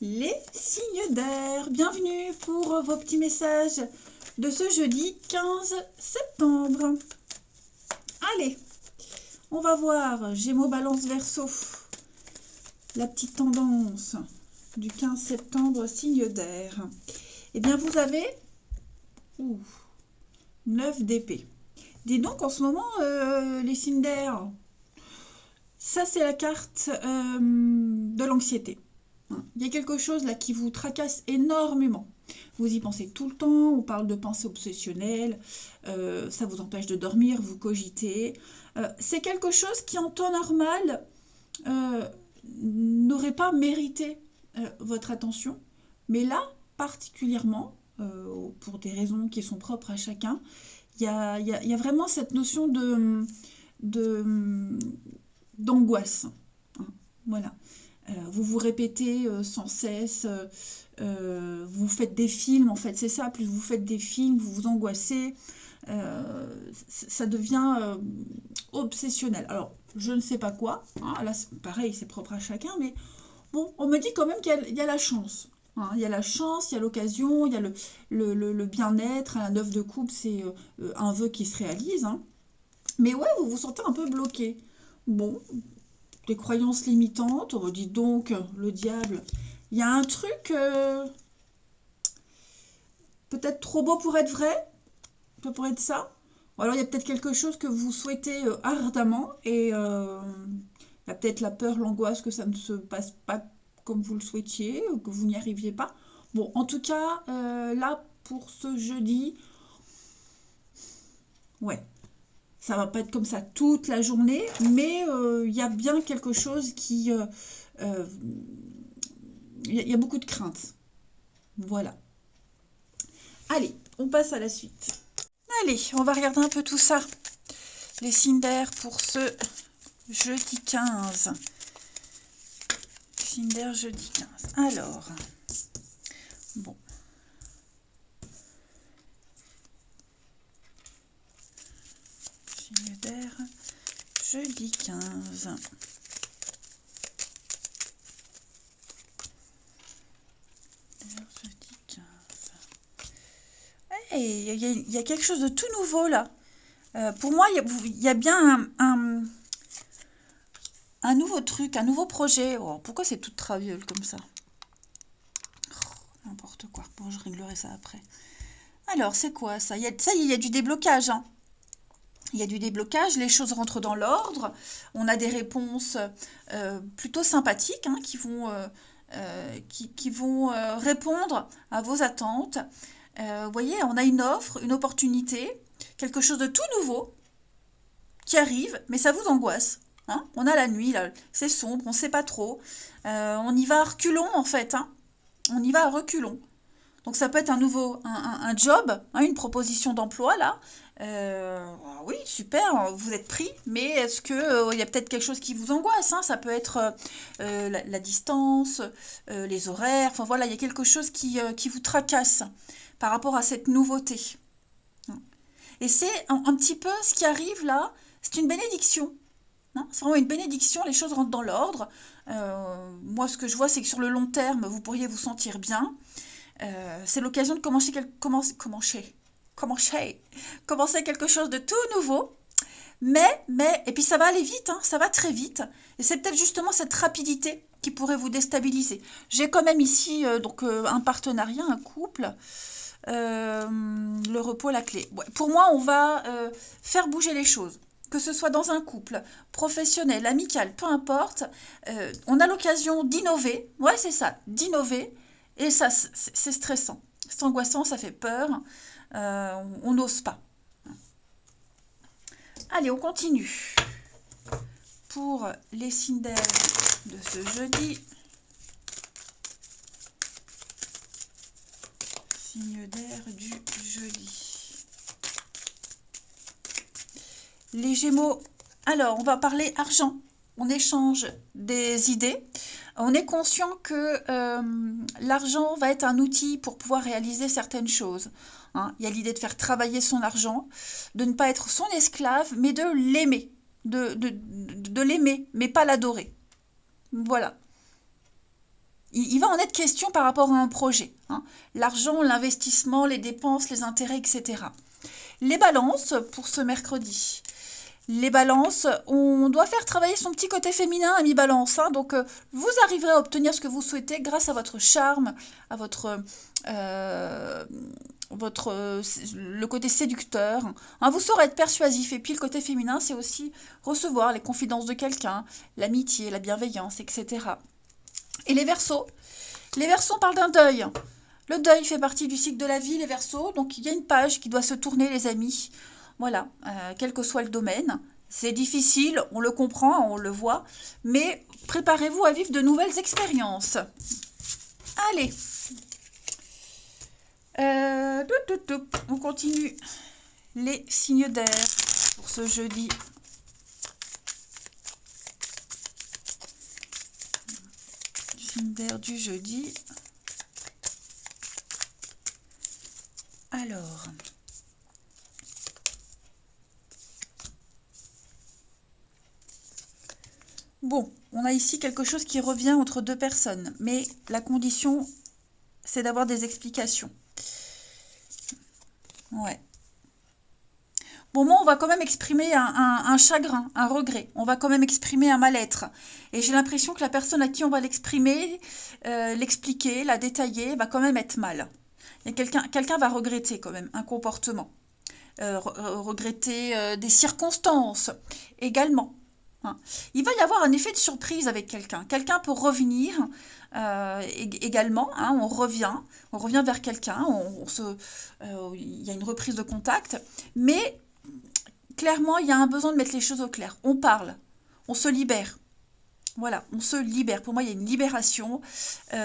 les signes d'air. Bienvenue pour vos petits messages de ce jeudi 15 septembre. Allez, on va voir Gémeaux, Balance, Verseau. La petite tendance du 15 septembre, signe d'air. Eh bien, vous avez 9 d'épée. Dis donc, en ce moment, les signes d'air, ça, c'est la carte de l'anxiété. Il y a quelque chose là qui vous tracasse énormément. Vous y pensez tout le temps, on parle de pensée obsessionnelle, ça vous empêche de dormir, vous cogitez. C'est quelque chose qui en temps normal n'aurait pas mérité votre attention. Mais là, particulièrement, pour des raisons qui sont propres à chacun, il y a vraiment cette notion d'angoisse. Voilà. Vous vous répétez sans cesse, vous faites des films, en fait, c'est ça, plus vous faites des films, vous vous angoissez, ça devient obsessionnel. Alors, je ne sais pas quoi, hein, là, pareil, c'est propre à chacun, mais bon, on me dit quand même qu'il y a la chance. Hein, il y a la chance, il y a l'occasion, il y a le bien-être, un 9 de coupe, c'est un vœu qui se réalise. Hein. Mais ouais, vous vous sentez un peu bloqué. Bon, des croyances limitantes, on dit donc, le diable, il y a un truc peut-être trop beau pour être vrai, ça pourrait être ça. Ou alors il y a peut-être quelque chose que vous souhaitez ardemment et il y a peut-être la peur, l'angoisse que ça ne se passe pas comme vous le souhaitiez ou que vous n'y arriviez pas. Bon, en tout cas, là, pour ce jeudi, ouais. Ça va pas être comme ça toute la journée, mais il y a bien quelque chose qui... Il y a beaucoup de craintes. Voilà. Allez, on passe à la suite. Allez, on va regarder un peu tout ça. Les signes d'air pour ce jeudi 15. Signes d'air jeudi 15. Alors, bon. Signe d'air jeudi 15. Il y a quelque chose de tout nouveau là. Pour moi, il y a bien un nouveau truc, un nouveau projet. Oh, pourquoi c'est tout traviole comme ça? N'importe quoi. Bon, je réglerai ça après. Alors, c'est quoi ça? Ça y est, il y a du déblocage. Hein. Il y a du déblocage, les choses rentrent dans l'ordre. On a des réponses plutôt sympathiques hein, qui vont répondre à vos attentes. Vous voyez, on a une offre, une opportunité, quelque chose de tout nouveau qui arrive, mais ça vous angoisse. Hein. On a la nuit, là, c'est sombre, on ne sait pas trop. On y va à reculons, en fait. Hein. On y va à reculons. Donc ça peut être un job, hein, une proposition d'emploi, là. Oui, super, vous êtes pris, mais est-ce que y a peut-être quelque chose qui vous angoisse hein. Ça peut être la distance, les horaires, enfin voilà, il y a quelque chose qui vous tracasse par rapport à cette nouveauté. Et c'est un petit peu ce qui arrive là, c'est une bénédiction. Hein. C'est vraiment une bénédiction, les choses rentrent dans l'ordre. Moi, ce que je vois, c'est que sur le long terme, vous pourriez vous sentir bien. C'est l'occasion de commencer quelque chose de tout nouveau. Et puis ça va aller vite, hein, ça va très vite. Et c'est peut-être justement cette rapidité qui pourrait vous déstabiliser. J'ai quand même ici un partenariat, un couple. Le repos, la clé. Ouais, pour moi, on va faire bouger les choses. Que ce soit dans un couple, professionnel, amical, peu importe. On a l'occasion d'innover. Ouais, c'est ça, d'innover. Et ça, c'est stressant. C'est angoissant, ça fait peur. On n'ose pas. Allez, on continue. Pour les signes d'air de ce jeudi. Signe d'air du jeudi. Les Gémeaux. Alors, on va parler argent. On échange des idées. On est conscient que l'argent va être un outil pour pouvoir réaliser certaines choses. Hein. Il y a l'idée de faire travailler son argent, de ne pas être son esclave, mais de l'aimer. De l'aimer, mais pas l'adorer. Voilà. il va en être question par rapport à un projet, hein. L'argent, l'investissement, les dépenses, les intérêts, etc. Les balances pour ce mercredi. Les balances, on doit faire travailler son petit côté féminin, ami balance, hein. Donc, vous arriverez à obtenir ce que vous souhaitez grâce à votre charme, à euh, le côté séducteur, hein. Vous saurez être persuasif. Et puis, le côté féminin, c'est aussi recevoir les confidences de quelqu'un, l'amitié, la bienveillance, etc. Et les Verseaux? Les Verseaux parlent d'un deuil. Le deuil fait partie du cycle de la vie, les Verseaux. Donc, il y a une page qui doit se tourner, les amis. Voilà, quel que soit le domaine. C'est difficile, on le comprend, on le voit, mais préparez-vous à vivre de nouvelles expériences. Allez, on continue les signes d'air pour ce jeudi. Signe d'air du jeudi. Alors... Bon, on a ici quelque chose qui revient entre deux personnes, mais la condition, c'est d'avoir des explications. Ouais. Bon, moi, on va quand même exprimer un chagrin, un regret. On va quand même exprimer un mal-être. Et j'ai l'impression que la personne à qui on va l'exprimer, l'expliquer, la détailler, va quand même être mal. Il y a quelqu'un va regretter quand même un comportement. Regretter des circonstances également, hein. Il va y avoir un effet de surprise avec quelqu'un. Quelqu'un peut revenir également, hein, on revient vers quelqu'un, il y a une reprise de contact, mais clairement, il y a un besoin de mettre les choses au clair. On parle, on se libère. Voilà, on se libère. Pour moi, il y a une libération. Puis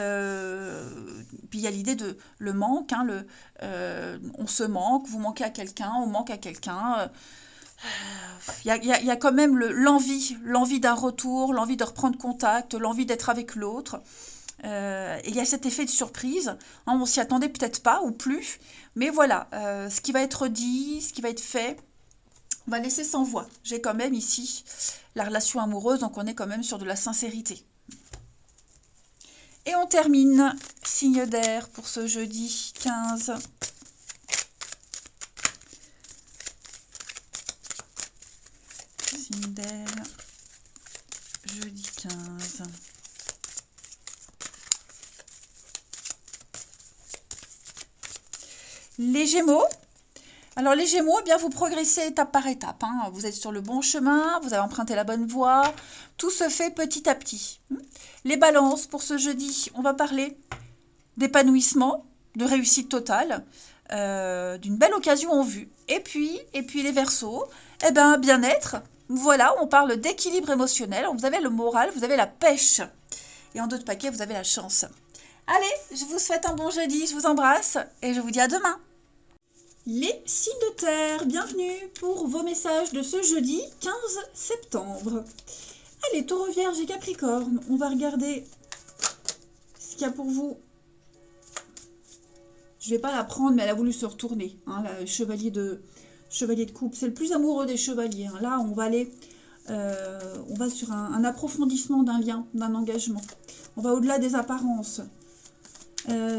il y a l'idée de le manque, hein, on se manque, vous manquez à quelqu'un, on manque à quelqu'un. Il y a quand même l'envie d'un retour, l'envie de reprendre contact, l'envie d'être avec l'autre. Et il y a cet effet de surprise, hein, on s'y attendait peut-être pas ou plus, mais voilà, ce qui va être dit, ce qui va être fait, on va laisser sans voix. J'ai quand même ici la relation amoureuse, donc on est quand même sur de la sincérité. Et on termine, signe d'air pour ce jeudi 15. Signe d'air, jeudi 15. Les Gémeaux. Alors les Gémeaux, eh bien, vous progressez étape par étape, hein. Vous êtes sur le bon chemin, vous avez emprunté la bonne voie. Tout se fait petit à petit. Les Balances, pour ce jeudi, on va parler d'épanouissement, de réussite totale, d'une belle occasion en vue. Et puis les Verseaux, eh ben, bien-être. Voilà, on parle d'équilibre émotionnel. Vous avez le moral, vous avez la pêche. Et en 2 de paquet, vous avez la chance. Allez, je vous souhaite un bon jeudi, je vous embrasse et je vous dis à demain. Les signes de terre, bienvenue pour vos messages de ce jeudi 15 septembre. Allez, Taureau, Vierge et Capricorne, on va regarder ce qu'il y a pour vous. Je ne vais pas la prendre, mais elle a voulu se retourner, hein, la chevalier de coupe. C'est le plus amoureux des chevaliers, hein. Là, on va sur un approfondissement d'un lien, d'un engagement. On va au-delà des apparences.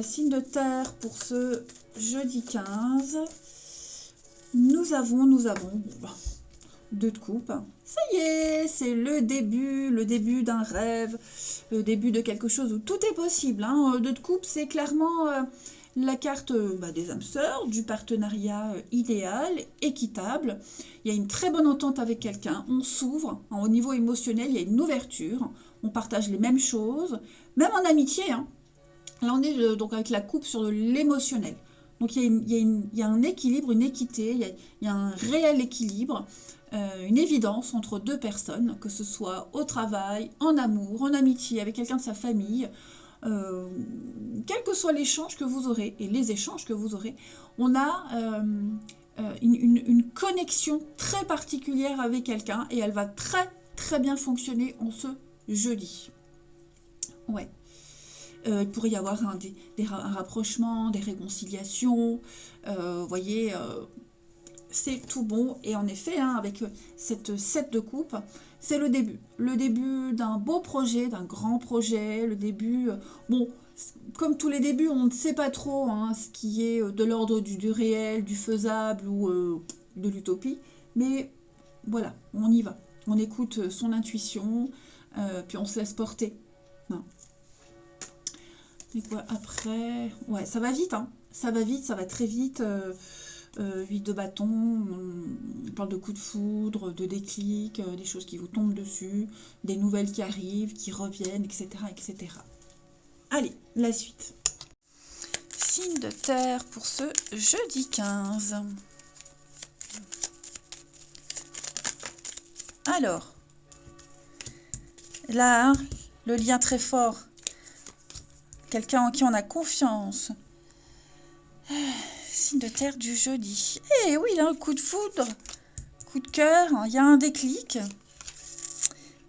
Signe de terre pour ce jeudi 15. Nous avons 2 de coupe. Ça y est, c'est le début d'un rêve, le début de quelque chose où tout est possible, hein. 2 de coupe, c'est clairement la carte des âmes sœurs, du partenariat idéal, équitable. Il y a une très bonne entente avec quelqu'un, on s'ouvre, hein, au niveau émotionnel, il y a une ouverture, on partage les mêmes choses, même en amitié, hein. Là, on est donc avec la coupe sur l'émotionnel. Donc, il y a un équilibre, une équité, il y a un réel équilibre, une évidence entre 2 personnes, que ce soit au travail, en amour, en amitié, avec quelqu'un de sa famille, quel que soit l'échange que vous aurez, et les échanges que vous aurez, on a une connexion très particulière avec quelqu'un, et elle va très, très bien fonctionner en ce jeudi. Ouais. Il pourrait y avoir un rapprochement, des réconciliations, vous voyez, c'est tout bon. Et en effet, hein, avec cette 7 de coupe, c'est le début d'un beau projet, d'un grand projet, le début, bon, comme tous les débuts, on ne sait pas trop hein, ce qui est de l'ordre du réel, du faisable ou de l'utopie, mais voilà, on y va. On écoute son intuition, puis on se laisse porter. Non. Et quoi après? Ouais, ça va vite, hein. Ça va vite, ça va très vite. 8 de bâton, on parle de coups de foudre, de déclic, des choses qui vous tombent dessus, des nouvelles qui arrivent, qui reviennent, etc., etc. Allez, la suite. Signe de terre pour ce jeudi 15. Alors, là, le lien très fort. Quelqu'un en qui on a confiance. Signe de terre du jeudi. Eh oui, là, un coup de foudre, coup de cœur, il y a un déclic.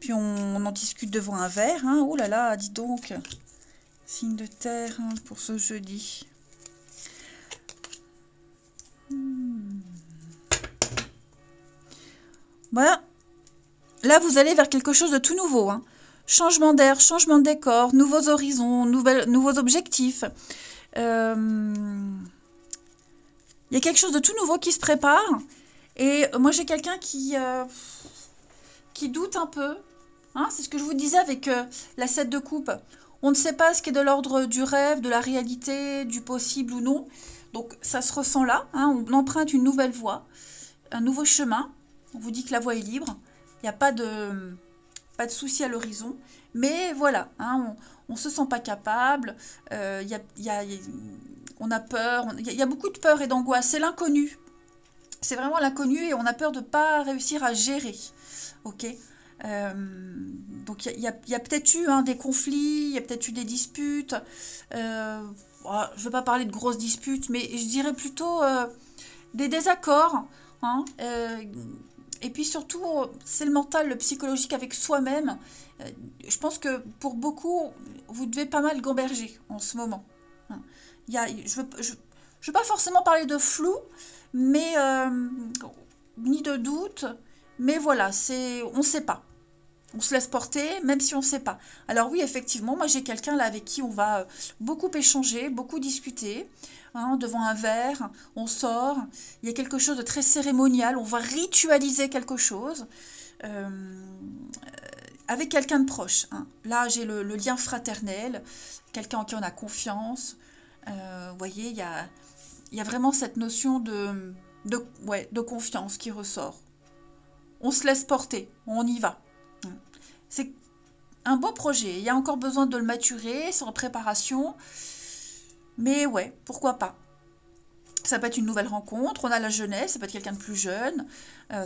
Puis on en discute devant un verre. Hein. Oh là là, dis donc. Signe de terre hein, pour ce jeudi. Voilà. Là, vous allez vers quelque chose de tout nouveau. Hein. Changement d'air, changement de décor, nouveaux horizons, nouveaux objectifs. Il y a quelque chose de tout nouveau qui se prépare. Et moi, j'ai quelqu'un qui doute un peu. Hein, c'est ce que je vous disais avec la 7 de coupe. On ne sait pas ce qui est de l'ordre du rêve, de la réalité, du possible ou non. Donc, ça se ressent là. Hein, on emprunte une nouvelle voie, un nouveau chemin. On vous dit que la voie est libre. Il n'y a pas de souci à l'horizon. Mais voilà, hein, on ne se sent pas capable. On a peur. Il y a beaucoup de peur et d'angoisse. C'est l'inconnu. C'est vraiment l'inconnu et on a peur de ne pas réussir à gérer. Ok. Donc il y a peut-être eu hein, des conflits, il y a peut-être eu des disputes. Je ne veux pas parler de grosses disputes, mais je dirais plutôt des désaccords. Hein, et puis surtout, c'est le mental, le psychologique avec soi-même. Je pense que pour beaucoup, vous devez pas mal gamberger en ce moment. Hein. Je veux pas forcément parler de flou, mais ni de doute. Mais voilà, on ne sait pas. On se laisse porter, même si on ne sait pas. Alors oui, effectivement, moi j'ai quelqu'un là avec qui on va beaucoup échanger, beaucoup discuter. Hein, devant un verre, on sort. Il y a quelque chose de très cérémonial. On va ritualiser quelque chose avec quelqu'un de proche. Hein. Là, j'ai le lien fraternel, quelqu'un en qui on a confiance. Vous voyez, il y a vraiment cette notion de confiance qui ressort. On se laisse porter, on y va. C'est un beau projet. Il y a encore besoin de le maturer, c'est en préparation. Mais ouais, pourquoi pas. Ça peut être une nouvelle rencontre, on a la jeunesse, ça peut être quelqu'un de plus jeune,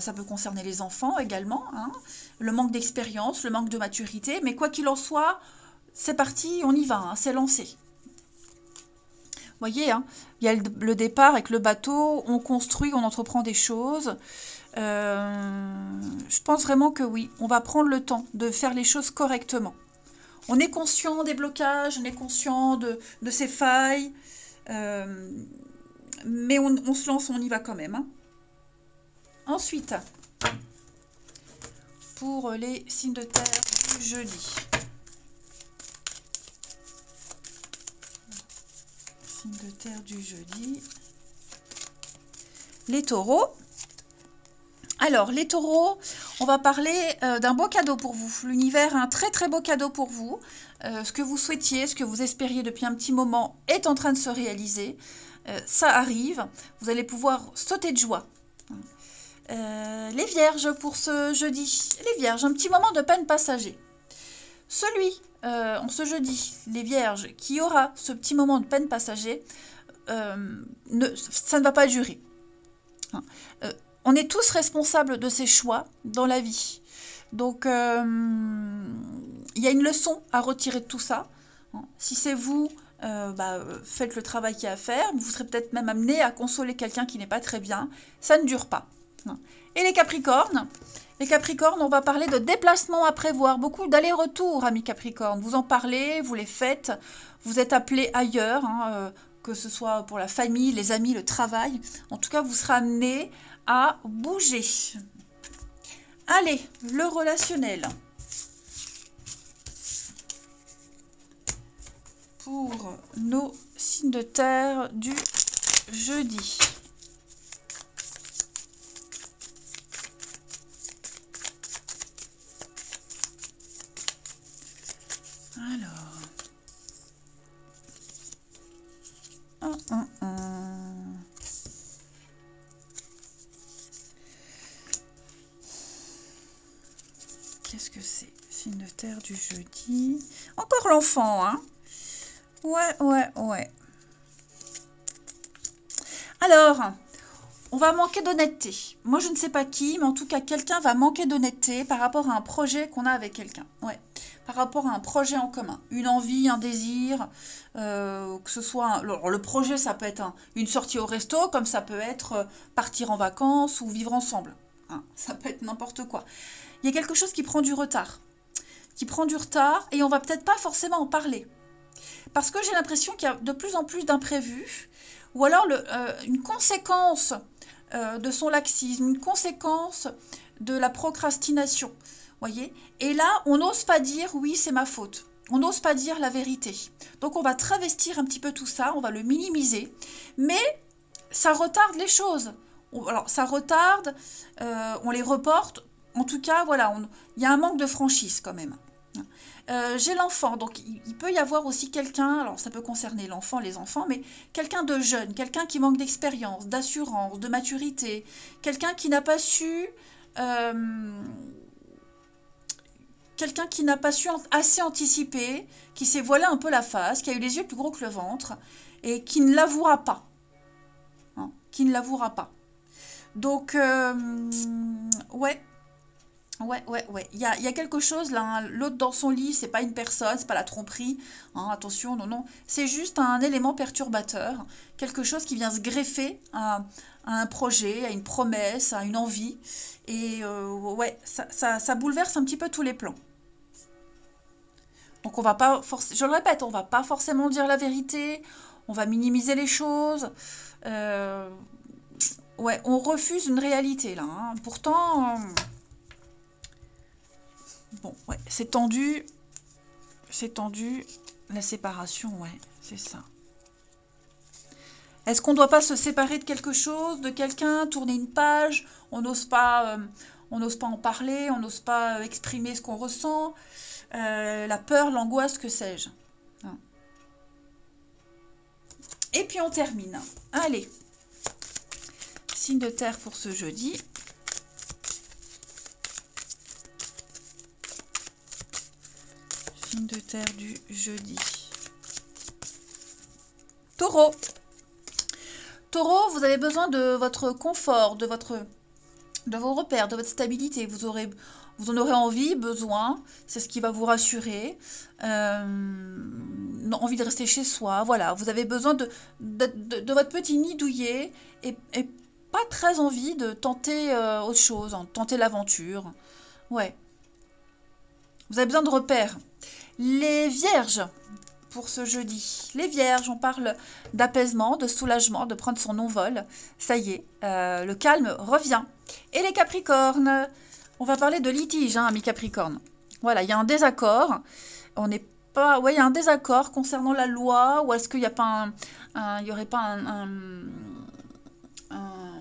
ça peut concerner les enfants également. Hein. Le manque d'expérience, le manque de maturité. Mais quoi qu'il en soit, c'est parti, on y va, hein, c'est lancé. Vous voyez, hein, il y a le départ avec le bateau, on construit, on entreprend des choses. Je pense vraiment que oui, on va prendre le temps de faire les choses correctement. On est conscient des blocages, on est conscient de ces failles, mais on se lance, on y va quand même. Hein. Ensuite, pour les signes de terre du jeudi. Signes de terre du jeudi. Les taureaux. Alors, les taureaux, on va parler d'un beau cadeau pour vous. L'univers a un très très beau cadeau pour vous. Ce que vous souhaitiez, ce que vous espériez depuis un petit moment est en train de se réaliser. Ça arrive. Vous allez pouvoir sauter de joie. Les vierges pour ce jeudi. Les vierges, un petit moment de peine passager. Celui, en ce jeudi, les vierges, qui aura ce petit moment de peine passager, ça ne va pas durer. On est tous responsables de ces choix dans la vie. Donc, il y a une leçon à retirer de tout ça. Si c'est vous, faites le travail qu'il y a à faire. Vous serez peut-être même amené à consoler quelqu'un qui n'est pas très bien. Ça ne dure pas. Et les Capricornes, on va parler de déplacements à prévoir. Beaucoup d'allers-retours, amis Capricornes. Vous en parlez, vous les faites. Vous êtes appelés ailleurs, que ce soit pour la famille, les amis, le travail. En tout cas, vous serez amenés à bouger. Allez, le relationnel. Pour nos signes de terre du jeudi. Alors. Qu'est-ce que c'est? Signe de terre du jeudi. Encore l'enfant, hein? Ouais. Alors, on va manquer d'honnêteté. Moi, je ne sais pas qui, mais en tout cas, quelqu'un va manquer d'honnêteté par rapport à un projet qu'on a avec quelqu'un. Ouais, par rapport à un projet en commun. Une envie, un désir, que ce soit... Alors, le projet, ça peut être une sortie au resto, comme ça peut être partir en vacances ou vivre ensemble. Hein, ça peut être n'importe quoi. Il y a quelque chose qui prend du retard. Et on va peut-être pas forcément en parler. Parce que j'ai l'impression qu'il y a de plus en plus d'imprévus, ou alors une conséquence de son laxisme, une conséquence de la procrastination. Voyez? Et là, on n'ose pas dire oui, c'est ma faute. On n'ose pas dire la vérité. Donc on va travestir un petit peu tout ça, on va le minimiser, mais ça retarde les choses. Alors ça retarde, on les reporte. En tout cas, voilà, il y a un manque de franchise quand même. J'ai l'enfant, donc il peut y avoir aussi quelqu'un, alors ça peut concerner l'enfant, les enfants, mais quelqu'un de jeune, quelqu'un qui manque d'expérience, d'assurance, de maturité, quelqu'un qui n'a pas su, quelqu'un qui n'a pas su assez anticiper, qui s'est voilé un peu la face, qui a eu les yeux plus gros que le ventre, et qui ne l'avouera pas. Hein, qui ne l'avouera pas. Donc, ouais. Il y a quelque chose là, hein. L'autre dans son lit, c'est pas une personne, c'est pas la tromperie. Hein, attention, non. C'est juste un élément perturbateur. Quelque chose qui vient se greffer à un projet, à une promesse, à une envie. Et ouais, ça bouleverse un petit peu tous les plans. Donc on va pas je le répète, on va pas forcément dire la vérité, on va minimiser les choses. Euh, ouais, on refuse une réalité là. Hein. Pourtant. Bon, ouais, c'est tendu, la séparation, ouais, c'est ça. Est-ce qu'on ne doit pas se séparer de quelque chose, de quelqu'un, tourner une page? On n'ose pas en parler, on n'ose pas exprimer ce qu'on ressent, la peur, l'angoisse, que sais-je. Hein. Et puis on termine. Allez, signe de terre pour ce jeudi. De terre du jeudi. Taureau. Taureau, vous avez besoin de votre confort, de vos repères, de votre stabilité. Vous en aurez envie, besoin. C'est ce qui va vous rassurer. Envie de rester chez soi. Voilà, vous avez besoin de votre petit nid douillet et pas très envie de tenter autre chose, tenter l'aventure. Ouais. Vous avez besoin de repères. Les vierges, pour ce jeudi. Les vierges, on parle d'apaisement, de soulagement, de prendre son envol. Ça y est, le calme revient. Et les capricornes, on va parler de litige, hein, amis capricornes. Voilà, il y a un désaccord. On n'est pas... Ouais, il y a un désaccord concernant la loi, ou est-ce qu'il n'y a pas il y aurait pas un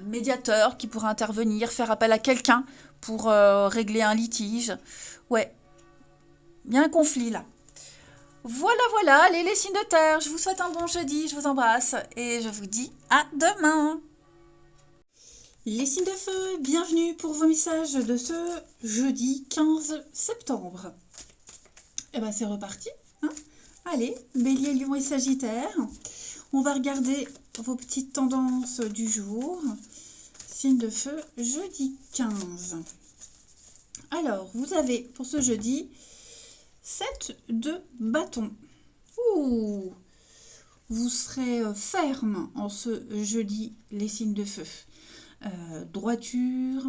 médiateur qui pourrait intervenir, faire appel à quelqu'un pour régler un litige. Ouais, il y a un conflit là. Voilà, allez les signes de terre, je vous souhaite un bon jeudi, je vous embrasse et je vous dis à demain. Les signes de feu, bienvenue pour vos messages de ce jeudi 15 septembre. Et ben c'est reparti. Hein. Allez, Bélier, Lion et Sagittaire. On va regarder vos petites tendances du jour. Signe de feu, jeudi 15. Alors, vous avez pour ce jeudi 7 de bâton. Ouh, vous serez ferme en ce jeudi, les signes de feu. Droiture,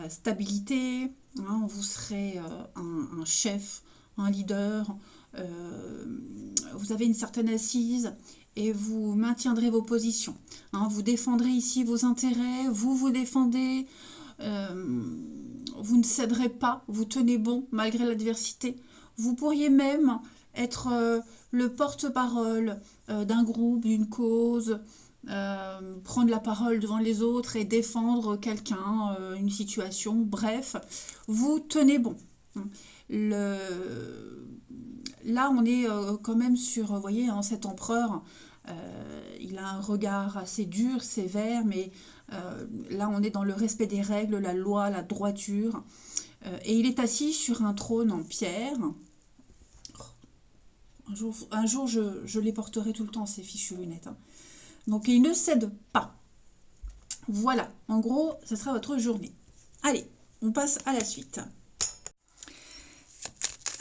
stabilité, hein, vous serez un chef, un leader, vous avez une certaine assise et vous maintiendrez vos positions. Hein, vous défendrez ici vos intérêts, vous défendez... vous ne céderez pas, vous tenez bon malgré l'adversité. Vous pourriez même être le porte-parole d'un groupe, d'une cause, prendre la parole devant les autres et défendre quelqu'un, une situation, bref, vous tenez bon. Le... Là, on est quand même sur, vous voyez, hein, cet empereur, il a un regard assez dur, sévère, mais là, on est dans le respect des règles, la loi, la droiture. Et il est assis sur un trône en pierre. Un jour je les porterai tout le temps, ces fichues lunettes. Hein. Donc, il ne cède pas. Voilà, en gros, ce sera votre journée. Allez, on passe à la suite.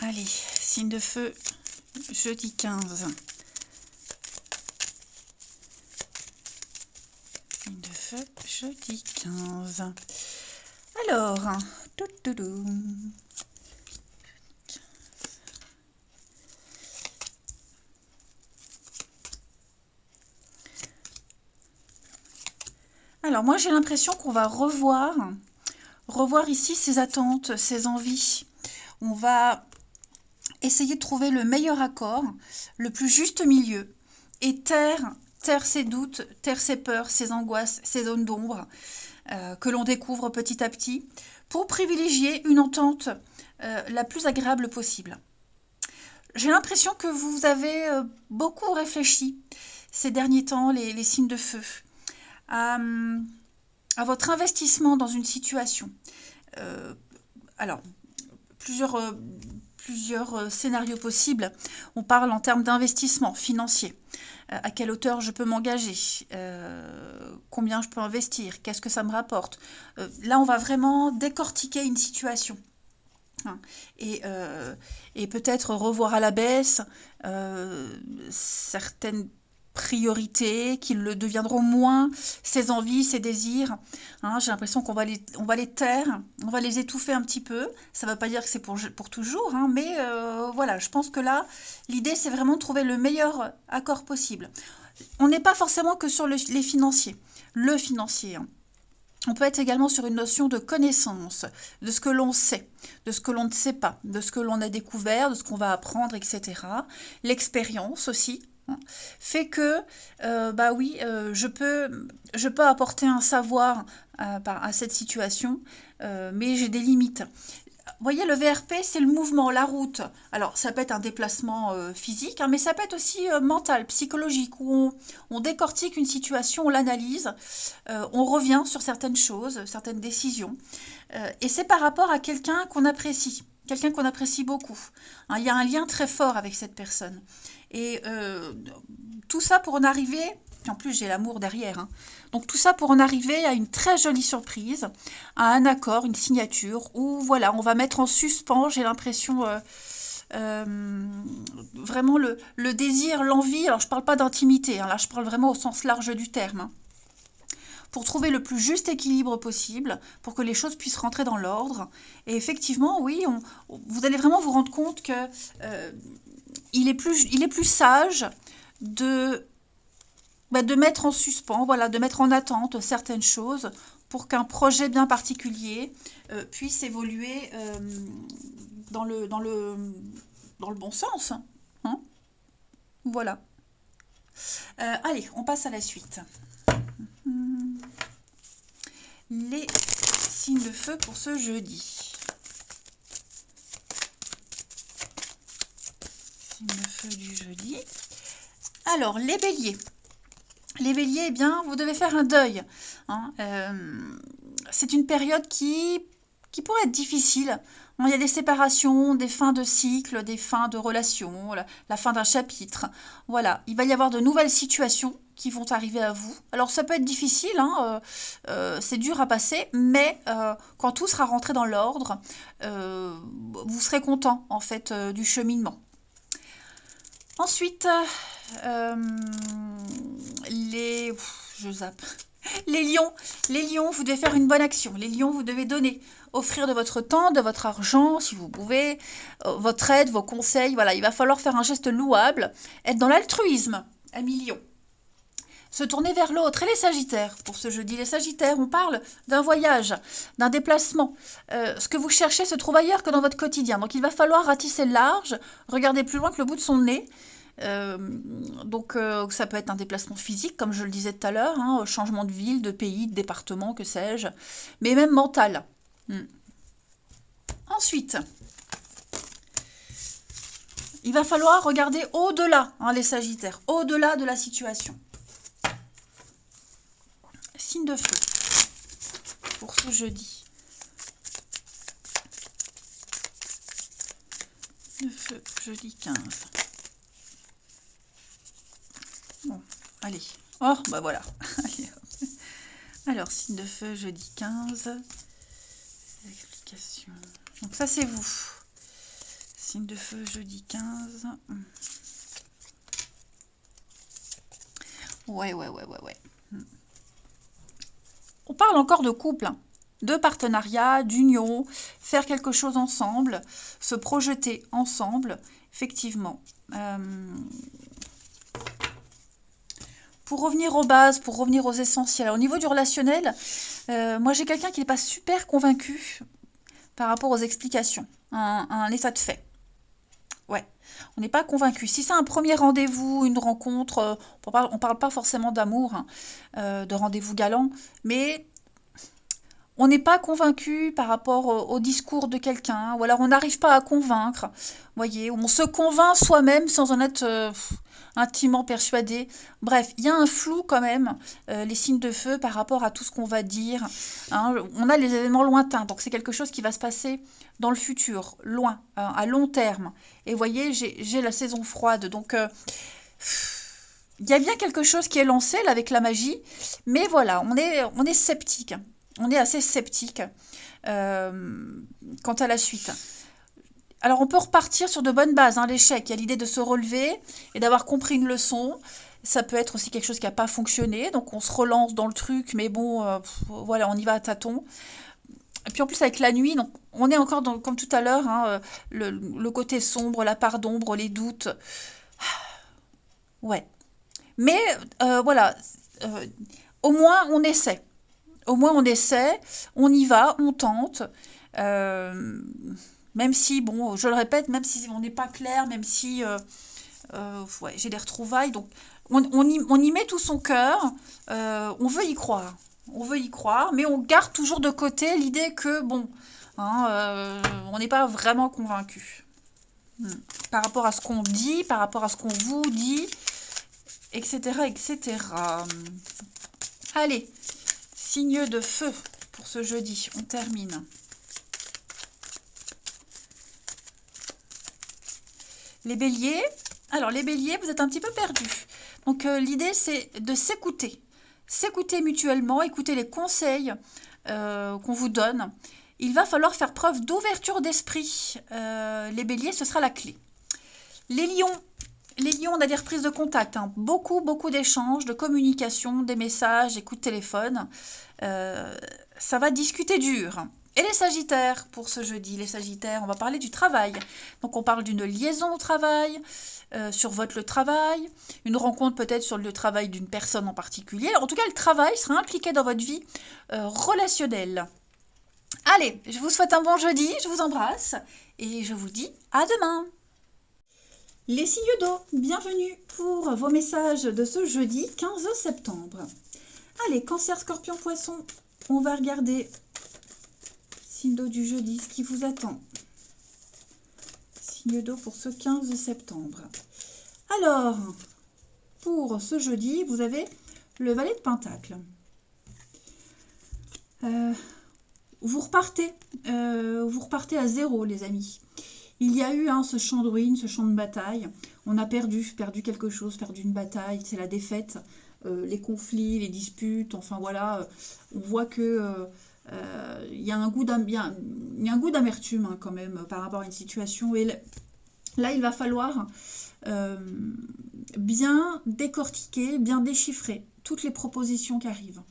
Allez, signe de feu, jeudi 15. Signe de feu, jeudi 15. Alors, Alors, moi, j'ai l'impression qu'on va revoir ici ses attentes, ses envies. On va essayer de trouver le meilleur accord, le plus juste milieu, et taire ses doutes, taire ses peurs, ses angoisses, ses zones d'ombre que l'on découvre petit à petit, pour privilégier une entente la plus agréable possible. J'ai l'impression que vous avez beaucoup réfléchi ces derniers temps, les signes de feu, à votre investissement dans une situation. Alors, plusieurs scénarios possibles. On parle en termes d'investissement financier. À quelle hauteur je peux m'engager, combien je peux investir, qu'est-ce que ça me rapporte. Là, on va vraiment décortiquer une situation. Hein, et peut-être revoir à la baisse certaines priorités, qui le deviendront moins, ses envies, ses désirs. Hein, j'ai l'impression qu'on va les taire, on va les étouffer un petit peu. Ça ne veut pas dire que c'est pour toujours, hein, mais voilà, je pense que là, l'idée, c'est vraiment de trouver le meilleur accord possible. On n'est pas forcément que sur les financiers. Le financier, hein. On peut être également sur une notion de connaissance, de ce que l'on sait, de ce que l'on ne sait pas, de ce que l'on a découvert, de ce qu'on va apprendre, etc. L'expérience aussi, hein, fait que, bah oui, je peux apporter un savoir à cette situation, mais j'ai des limites. Vous voyez, le VRP, c'est le mouvement, la route. Alors, ça peut être un déplacement physique, hein, mais ça peut être aussi mental, psychologique, où on décortique une situation, on l'analyse, on revient sur certaines choses, certaines décisions. Et c'est par rapport à quelqu'un qu'on apprécie beaucoup. Hein, il y a un lien très fort avec cette personne. Et tout ça pour en arriver, en plus j'ai l'amour derrière, hein. Donc tout ça pour en arriver à une très jolie surprise, à un accord, une signature, où voilà, on va mettre en suspens, j'ai l'impression, vraiment le désir, l'envie. Alors je ne parle pas d'intimité, hein, là je parle vraiment au sens large du terme. Hein, pour trouver le plus juste équilibre possible, pour que les choses puissent rentrer dans l'ordre. Et effectivement, oui, vous allez vraiment vous rendre compte que il est plus sage de mettre en suspens, voilà, de mettre en attente certaines choses pour qu'un projet bien particulier puisse évoluer dans le bon sens. Hein, voilà. Allez, on passe à la suite. Les signes de feu pour ce jeudi. Signes de feu du jeudi. Alors, les béliers. Les béliers, eh bien, vous devez faire un deuil. Hein, c'est une période qui pourrait être difficile. Il y a des séparations, des fins de cycle, des fins de relations, la fin d'un chapitre. Voilà, il va y avoir de nouvelles situations qui vont arriver à vous. Alors ça peut être difficile, hein, c'est dur à passer, mais quand tout sera rentré dans l'ordre, vous serez content en fait du cheminement. Ensuite, je zappe. Les lions, vous devez faire une bonne action. Les lions, vous devez donner, offrir de votre temps, de votre argent, si vous pouvez, votre aide, vos conseils. Voilà, il va falloir faire un geste louable, être dans l'altruisme, amis lions. se tourner vers l'autre. Et les Sagittaires, pour ce jeudi, les Sagittaires, on parle d'un voyage, d'un déplacement. Ce que vous cherchez se trouve ailleurs que dans votre quotidien. Donc il va falloir ratisser large, regarder plus loin que le bout de son nez. Ça peut être un déplacement physique, comme je le disais tout à l'heure, hein, changement de ville, de pays, de département, que sais-je, mais même mental. Ensuite, il va falloir regarder au-delà, hein, les Sagittaires, au-delà de la situation. Signe de feu pour ce jeudi. Signe de feu, jeudi 15. Bon, allez. Oh, bah voilà. Allez, alors, signe de feu, jeudi 15. Explication. Donc ça, c'est vous. Signe de feu, jeudi 15. Ouais. On parle encore de couple, hein, de partenariat, d'union, faire quelque chose ensemble, se projeter ensemble, effectivement. Pour revenir aux bases, pour revenir aux essentiels. Au niveau du relationnel, moi j'ai quelqu'un qui n'est pas super convaincu par rapport aux explications, un état de fait. Ouais, on n'est pas convaincu. Si c'est un premier rendez-vous, une rencontre, on parle pas forcément d'amour, hein, de rendez-vous galant, mais on n'est pas convaincu par rapport au discours de quelqu'un, ou alors on n'arrive pas à convaincre. Vous voyez, on se convainc soi-même sans en être intimement persuadé. Bref, il y a un flou quand même, les signes de feu par rapport à tout ce qu'on va dire. Hein. On a les événements lointains, donc c'est quelque chose qui va se passer dans le futur, loin, à long terme. Et vous voyez, j'ai la saison froide, donc il y a bien quelque chose qui est lancé là avec la magie, mais voilà, on est sceptique. On est assez sceptique quant à la suite. Alors on peut repartir sur de bonnes bases, hein, l'échec. Il y a l'idée de se relever et d'avoir compris une leçon. Ça peut être aussi quelque chose qui n'a pas fonctionné, donc on se relance dans le truc, mais bon, voilà, on y va à tâtons. Et puis en plus avec la nuit, donc on est encore dans, comme tout à l'heure, hein, le côté sombre, la part d'ombre, les doutes. Ouais. Mais voilà, au moins on essaie. Au moins on essaie, on y va, on tente. Même si, bon, je le répète, même si on n'est pas clair, même si ouais, j'ai des retrouvailles. Donc on y met tout son cœur, on veut y croire. On veut y croire, mais on garde toujours de côté l'idée que, bon, hein, on n'est pas vraiment convaincu. Par rapport à ce qu'on dit, par rapport à ce qu'on vous dit, etc., etc. Allez, signe de feu pour ce jeudi, on termine. Les béliers, alors les béliers, vous êtes un petit peu perdus. Donc l'idée c'est de s'écouter. S'écouter mutuellement, écouter les conseils qu'on vous donne. Il va falloir faire preuve d'ouverture d'esprit. Les béliers, ce sera la clé. Les lions, on a des reprises de contact. Hein. Beaucoup d'échanges, de communication, des messages, des coups de téléphone. Ça va discuter dur. Et les sagittaires, pour ce jeudi, les sagittaires, on va parler du travail. Donc on parle d'une liaison au travail, sur votre lieu de travail, une rencontre peut-être sur le lieu de travail d'une personne en particulier. En tout cas, le travail sera impliqué dans votre vie relationnelle. Allez, je vous souhaite un bon jeudi, je vous embrasse et je vous dis à demain. Les signes d'eau, bienvenue pour vos messages de ce jeudi 15 septembre. Allez, cancer, scorpion, poisson, on va regarder signe d'eau du jeudi, ce qui vous attend. Signe d'eau pour ce 15 septembre. Alors, pour ce jeudi, vous avez le valet de Pentacle. Vous repartez à zéro, les amis. Il y a eu ce champ de ruines, ce champ de bataille. On a perdu quelque chose, perdu une bataille, c'est la défaite. Les conflits, les disputes, enfin voilà, on voit que il y a un goût d'amertume hein, quand même par rapport à une situation. Et là, il va falloir bien décortiquer, bien déchiffrer toutes les propositions qui arrivent.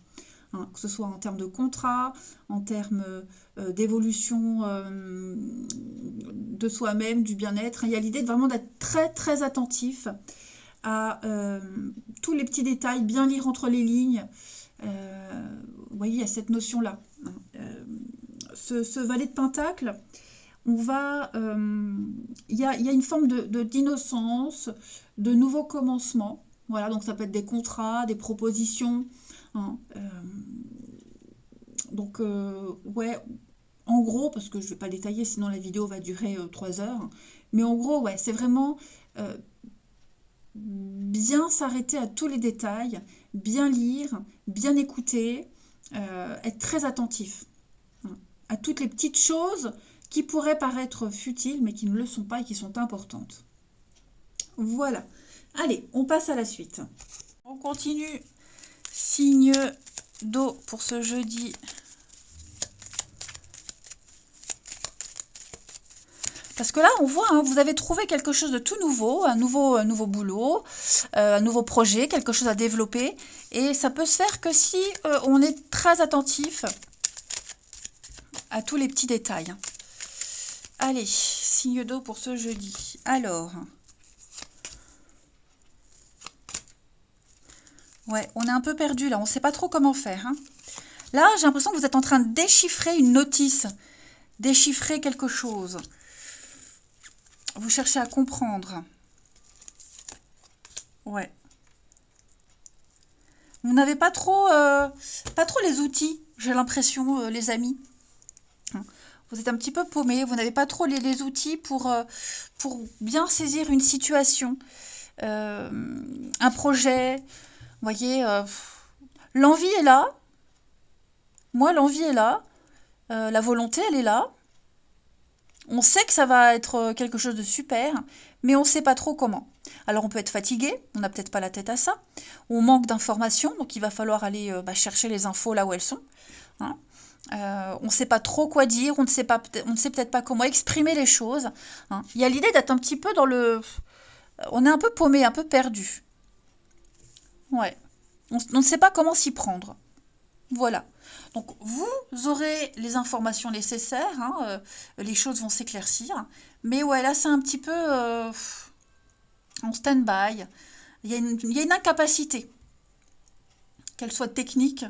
Hein, que ce soit en termes de contrat, en termes d'évolution de soi-même, du bien-être. Il y a l'idée vraiment d'être très très attentif à tous les petits détails, bien lire entre les lignes. Vous voyez, il y a cette notion-là. Ce valet de Pentacle, il y a une forme d'innocence, de nouveau commencement. Voilà, donc ça peut être des contrats, des propositions. Hein, donc, ouais, en gros, parce que je ne vais pas détailler, sinon la vidéo va durer 3 heures. Mais en gros, ouais, c'est vraiment bien s'arrêter à tous les détails, bien lire, bien écouter, être très attentif, hein, à toutes les petites choses qui pourraient paraître futiles, mais qui ne le sont pas et qui sont importantes. Voilà. Allez, on passe à la suite. On continue. Signe d'eau pour ce jeudi. Parce que là, on voit, hein, vous avez trouvé quelque chose de tout nouveau, un nouveau boulot, un nouveau projet, quelque chose à développer. Et ça peut se faire que si on est très attentif à tous les petits détails. Allez, signe d'eau pour ce jeudi. Alors, ouais, on est un peu perdu là, on ne sait pas trop comment faire. Hein. Là, j'ai l'impression que vous êtes en train de déchiffrer une notice, déchiffrer quelque chose. Vous cherchez à comprendre. Ouais. Vous n'avez pas trop les outils, j'ai l'impression, les amis. Vous êtes un petit peu paumé, vous n'avez pas trop les outils pour bien saisir une situation, un projet. Vous voyez, l'envie est là. Moi, l'envie est là. La volonté, elle est là. On sait que ça va être quelque chose de super, mais on ne sait pas trop comment. Alors on peut être fatigué, on n'a peut-être pas la tête à ça. On manque d'informations, donc il va falloir aller chercher les infos là où elles sont. Hein. On ne sait pas trop quoi dire, on ne sait peut-être pas comment exprimer les choses. Hein. Il y a l'idée d'être un petit peu dans le... On est un peu paumé, un peu perdu. Ouais. On ne sait pas comment s'y prendre. Voilà. Donc vous aurez les informations nécessaires, hein, les choses vont s'éclaircir. Mais ouais, là c'est un petit peu en stand-by. Il y a une incapacité, qu'elle soit technique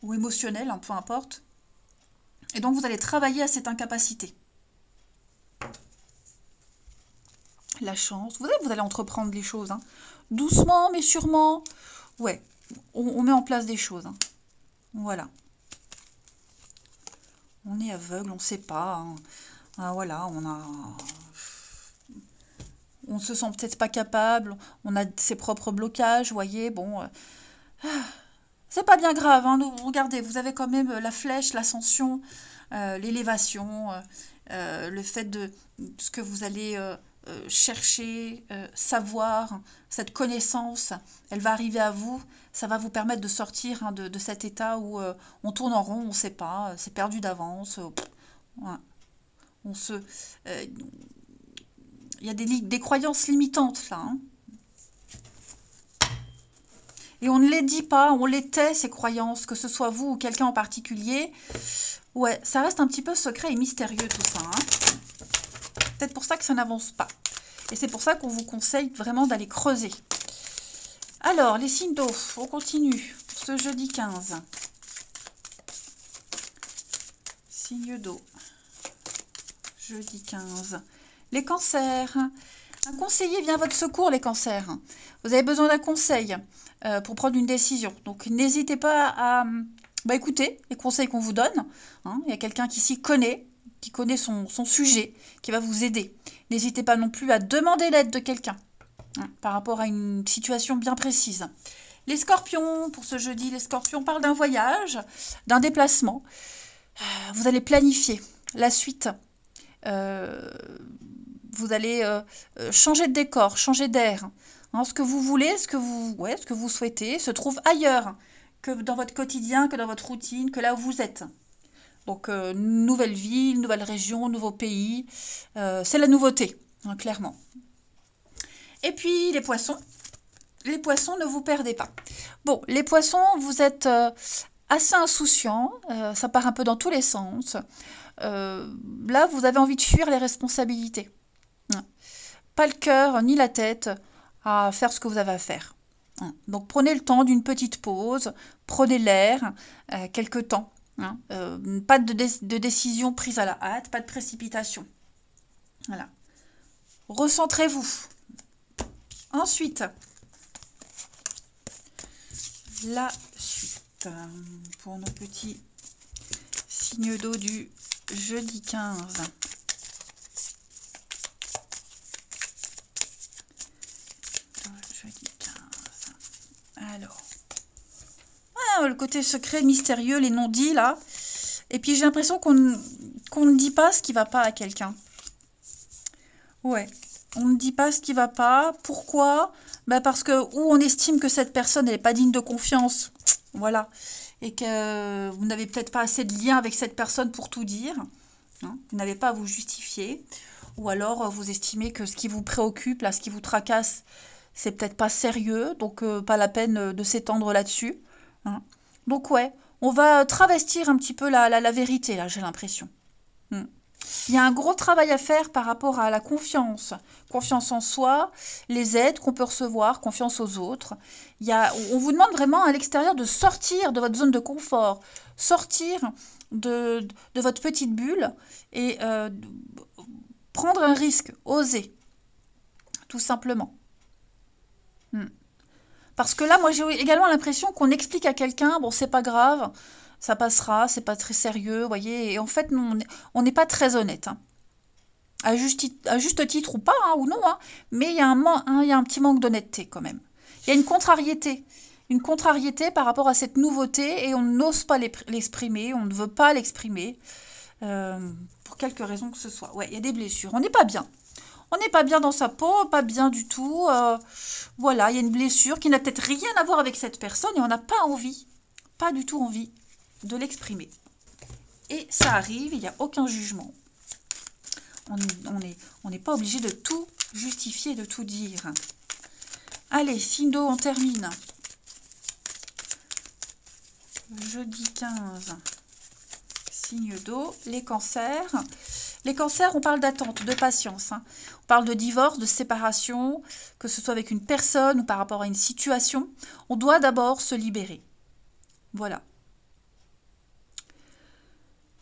ou émotionnelle, hein, peu importe. Et donc vous allez travailler à cette incapacité. La chance, vous allez entreprendre les choses, hein. Doucement mais sûrement. Ouais, on met en place des choses. Hein. Voilà. On est aveugle, on ne sait pas. Hein. Ah, voilà, on se sent peut-être pas capable, on a ses propres blocages, vous voyez, bon. C'est pas bien grave, hein, regardez, vous avez quand même la flèche, l'ascension, l'élévation, le fait de ce que vous allez chercher, savoir, cette connaissance, elle va arriver à vous, ça va vous permettre de sortir hein, de cet état où on tourne en rond, on ne sait pas, c'est perdu d'avance. Ouais. Il y a des croyances limitantes là. Hein. Et on ne les dit pas, on les tait, ces croyances, que ce soit vous ou quelqu'un en particulier. Ouais, ça reste un petit peu secret et mystérieux tout ça. Hein. Peut-être pour ça que ça n'avance pas. Et c'est pour ça qu'on vous conseille vraiment d'aller creuser. Alors, les signes d'eau, on continue pour ce jeudi 15. Signe d'eau, jeudi 15. Les cancers. Un conseiller vient à votre secours, les cancers. Vous avez besoin d'un conseil pour prendre une décision. Donc, n'hésitez pas à écouter les conseils qu'on vous donne. Hein. Il y a quelqu'un qui s'y connaît, qui connaît son sujet, qui va vous aider. N'hésitez pas non plus à demander l'aide de quelqu'un hein, par rapport à une situation bien précise. Les scorpions, pour ce jeudi, les scorpions parlent d'un voyage, d'un déplacement. Vous allez planifier la suite. Vous allez changer de décor, changer d'air. Hein, ce que vous voulez, ce que vous souhaitez se trouve ailleurs que dans votre quotidien, que dans votre routine, que là où vous êtes. Donc, nouvelle ville, nouvelle région, nouveau pays. C'est la nouveauté, hein, clairement. Et puis, les poissons. Les poissons, ne vous perdez pas. Bon, les poissons, vous êtes assez insouciants. Ça part un peu dans tous les sens. Là, vous avez envie de fuir les responsabilités. Pas le cœur, ni la tête. à faire ce que vous avez à faire. Hein. Donc prenez le temps d'une petite pause, prenez l'air, quelque temps. Hein. Pas de décision prise à la hâte, pas de précipitation. Voilà. Recentrez-vous. Ensuite, la suite pour nos petits signes d'eau du jeudi 15. Jeudi 15. Alors, le côté secret, mystérieux, les non-dits là. Et puis j'ai l'impression qu'on ne dit pas ce qui va pas à quelqu'un. Ouais, on ne dit pas ce qui va pas. Pourquoi? Bah parce que ou on estime que cette personne n'est pas digne de confiance, voilà, et que vous n'avez peut-être pas assez de lien avec cette personne pour tout dire. Hein, vous n'avez pas à vous justifier. Ou alors vous estimez que ce qui vous préoccupe, là, ce qui vous tracasse, c'est peut-être pas sérieux, donc pas la peine de s'étendre là-dessus. Hein. Donc ouais, on va travestir un petit peu la vérité, là, j'ai l'impression. Hmm. Il y a un gros travail à faire par rapport à la confiance. Confiance en soi, les aides qu'on peut recevoir, confiance aux autres. On vous demande vraiment à l'extérieur de sortir de votre zone de confort, sortir de votre petite bulle et prendre un risque, oser, tout simplement. Parce que là, moi, j'ai également l'impression qu'on explique à quelqu'un, bon, c'est pas grave, ça passera, c'est pas très sérieux, vous voyez. Et en fait, nous, on n'est pas très honnête. Hein. À juste titre ou pas, hein, ou non, hein, mais il y a un petit manque d'honnêteté quand même. Il y a une contrariété par rapport à cette nouveauté et on n'ose pas l'exprimer, on ne veut pas l'exprimer, pour quelque raison que ce soit. Ouais, il y a des blessures, on n'est pas bien. On n'est pas bien dans sa peau, pas bien du tout. Voilà, il y a une blessure qui n'a peut-être rien à voir avec cette personne et on n'a pas envie, pas du tout envie de l'exprimer. Et ça arrive, il n'y a aucun jugement. On n'est pas obligé de tout justifier, de tout dire. Allez, signe d'eau, on termine. Jeudi 15, signe d'eau, les cancers. Les cancers, on parle d'attente, de patience. Hein. On parle de divorce, de séparation, que ce soit avec une personne ou par rapport à une situation. On doit d'abord se libérer. Voilà.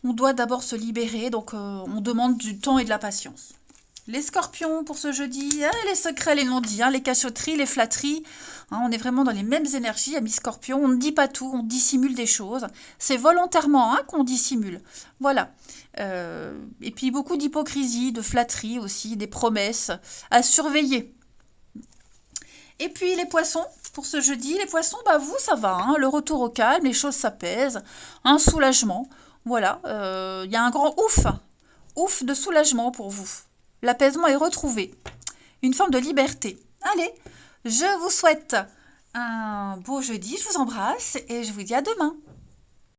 On doit d'abord se libérer, donc on demande du temps et de la patience. Les scorpions pour ce jeudi, les secrets, les non-dits, les cachotteries, les flatteries. Hein, on est vraiment dans les mêmes énergies, amis scorpions. On ne dit pas tout, on dissimule des choses. C'est volontairement qu'on dissimule. Voilà. Et puis beaucoup d'hypocrisie, de flatterie aussi, des promesses à surveiller. Et puis les poissons, pour ce jeudi, les poissons, bah vous, ça va. Hein, le retour au calme, les choses s'apaisent. Un soulagement. Voilà. Il y a un grand ouf de soulagement pour vous. L'apaisement est retrouvé. Une forme de liberté. Allez, je vous souhaite un beau jeudi, je vous embrasse et je vous dis à demain.